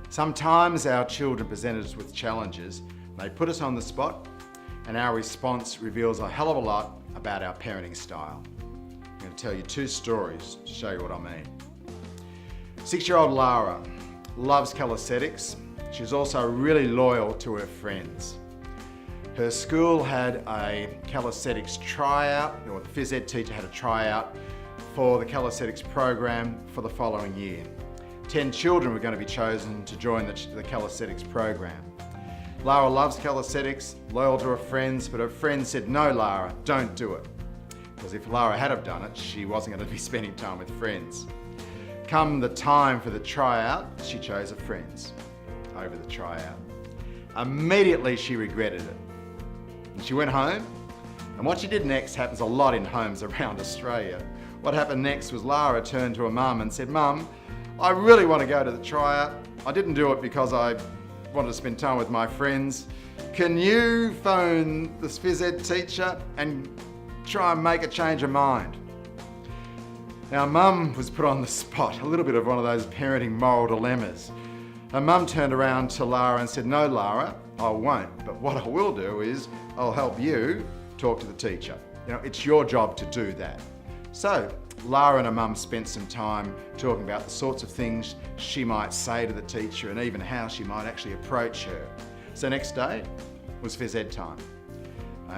Sometimes our children present us with challenges. They put us on the spot, and our response reveals a hell of a lot about our parenting style. I'm going to tell you two stories to show you what I mean. 6-year-old Lara loves calisthenics. She's also really loyal to her friends. Her school had a calisthenics tryout, or the phys ed teacher had a tryout for the calisthenics program for the following year. 10 children were going to be chosen to join the calisthenics program. Lara loves calisthenics, loyal to her friends, but her friends said, "No, Lara, don't do it." Because if Lara had have done it, she wasn't going to be spending time with friends. Come the time for the tryout, she chose her friends over the tryout. Immediately she regretted it. And she went home, and what she did next happens a lot in homes around Australia. What happened next was Lara turned to her mum and said, "Mum, I really want to go to the tryout. I didn't do it because I wanted to spend time with my friends. Can you phone this phys ed teacher and try and make a change of mind?" Now, Mum was put on the spot, a little bit of one of those parenting moral dilemmas. Her mum turned around to Lara and said, "No, Lara, I won't, but what I will do is I'll help you talk to the teacher. You know, it's your job to do that." So Lara and her mum spent some time talking about the sorts of things she might say to the teacher and even how she might actually approach her. So next day was phys ed time.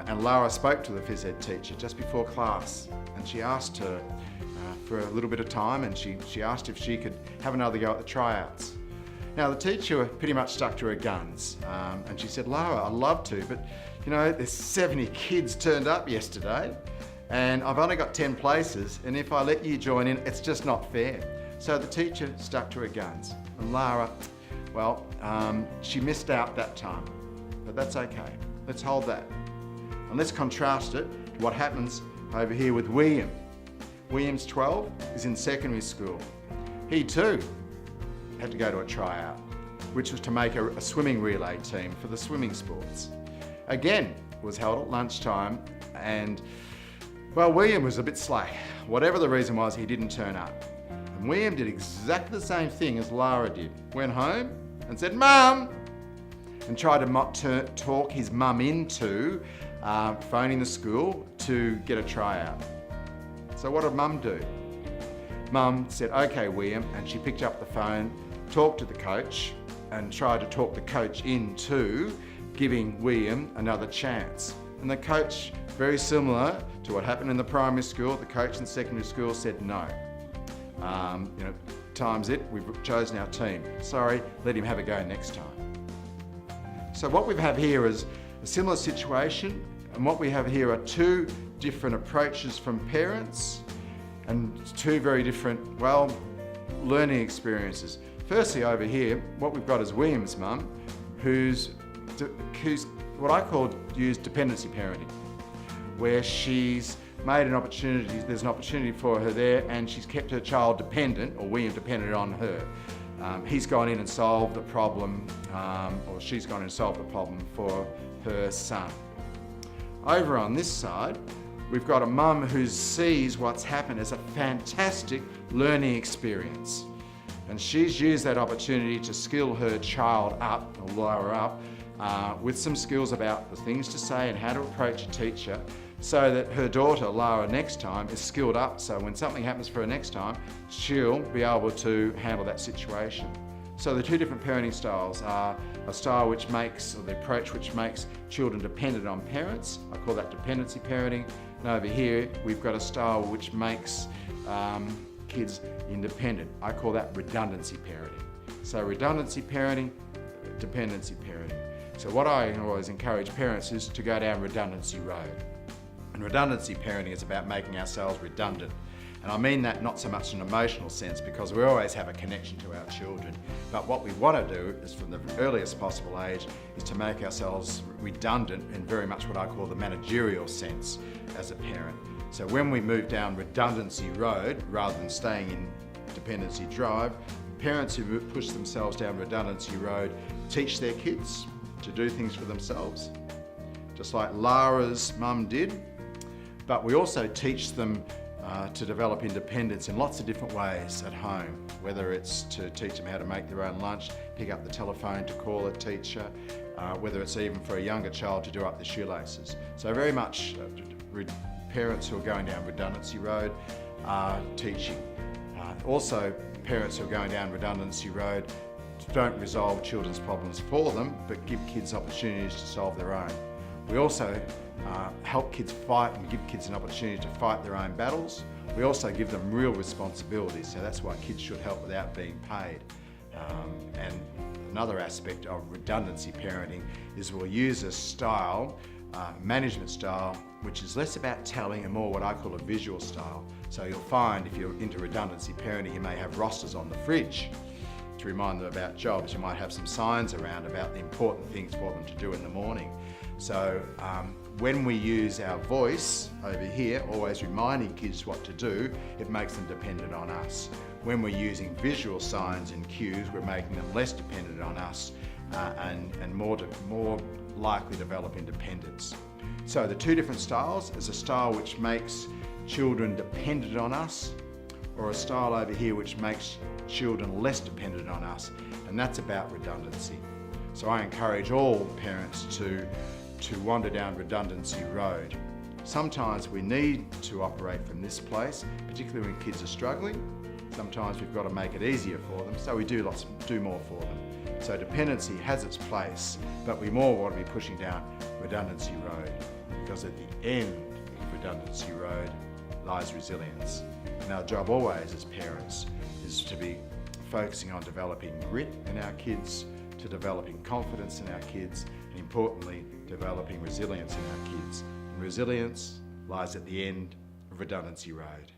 And Lara spoke to the phys ed teacher just before class, and she asked her for a little bit of time, and she asked if she could have another go at the tryouts. Now the teacher pretty much stuck to her guns, and she said, "Lara, I'd love to, but you know, there's 70 kids turned up yesterday, and I've only got 10 places, and if I let you join in, it's just not fair." So the teacher stuck to her guns, and Lara, well, she missed out that time, but that's okay. Let's hold that. And let's contrast it to what happens over here with William. William's 12, is in secondary school. He too had to go to a tryout, which was to make a swimming relay team for the swimming sports. Again, it was held at lunchtime, and well, William was a bit slack. Whatever the reason was, he didn't turn up. And William did exactly the same thing as Lara did. Went home and said, "Mum," and tried to talk his mum into phoning the school to get a tryout. So what did Mum do? Mum said, "Okay, William," and she picked up the phone, talked to the coach, and tried to talk the coach into giving William another chance. And the coach, very similar to what happened in the primary school, the coach in the secondary school said no. You know, time's it, we've chosen our team. Sorry, let him have a go next time. So what we have here is a similar situation, and what we have here are two different approaches from parents and two very different, well, learning experiences. Firstly, over here, what we've got is William's mum, who's what I call used dependency parenting, where she's made an opportunity, there's an opportunity for her there, and she's kept her child dependent, or William dependent on her. He's gone in and solved the problem, or she's gone in and solved the problem for her son. Over on this side, we've got a mum who sees what's happened as a fantastic learning experience. And she's used that opportunity to skill her child up, or Lara up, with some skills about the things to say and how to approach a teacher, so that her daughter, Lara, next time is skilled up, so when something happens for her next time, she'll be able to handle that situation. So the two different parenting styles are a style which makes, or the approach which makes children dependent on parents. I call that dependency parenting. And over here, we've got a style which makes kids independent. I call that redundancy parenting. So redundancy parenting, dependency parenting. So what I always encourage parents is to go down redundancy road. And redundancy parenting is about making ourselves redundant. And I mean that not so much in an emotional sense, because we always have a connection to our children. But what we want to do is, from the earliest possible age, is to make ourselves redundant in very much what I call the managerial sense as a parent. So when we move down redundancy road, rather than staying in dependency drive, parents who push themselves down redundancy road teach their kids to do things for themselves, just like Lara's mum did. But we also teach them to develop independence in lots of different ways at home, whether it's to teach them how to make their own lunch, pick up the telephone to call a teacher, whether it's even for a younger child to do up the shoelaces. So very much parents who are going down redundancy road are teaching. Also, parents who are going down redundancy road don't resolve children's problems for them, but give kids opportunities to solve their own. We also help kids fight and give kids an opportunity to fight their own battles. We also give them real responsibilities, so that's why kids should help without being paid. And another aspect of redundancy parenting is we'll use a style, management style, which is less about telling and more what I call a visual style. So you'll find if you're into redundancy parenting, you may have rosters on the fridge to remind them about jobs. You might have some signs around about the important things for them to do in the morning. So when we use our voice over here, always reminding kids what to do, it makes them dependent on us. When we're using visual signs and cues, we're making them less dependent on us and more likely to develop independence. So the two different styles is a style which makes children dependent on us, or a style over here which makes children less dependent on us, and that's about redundancy. So I encourage all parents to wander down redundancy road. Sometimes we need to operate from this place, particularly when kids are struggling. Sometimes we've got to make it easier for them, so we do more for them. So dependency has its place, but we more want to be pushing down redundancy road, because at the end of redundancy road lies resilience. And our job always as parents is to be focusing on developing grit in our kids, to developing confidence in our kids, and importantly, developing resilience in our kids. And resilience lies at the end of redundancy road.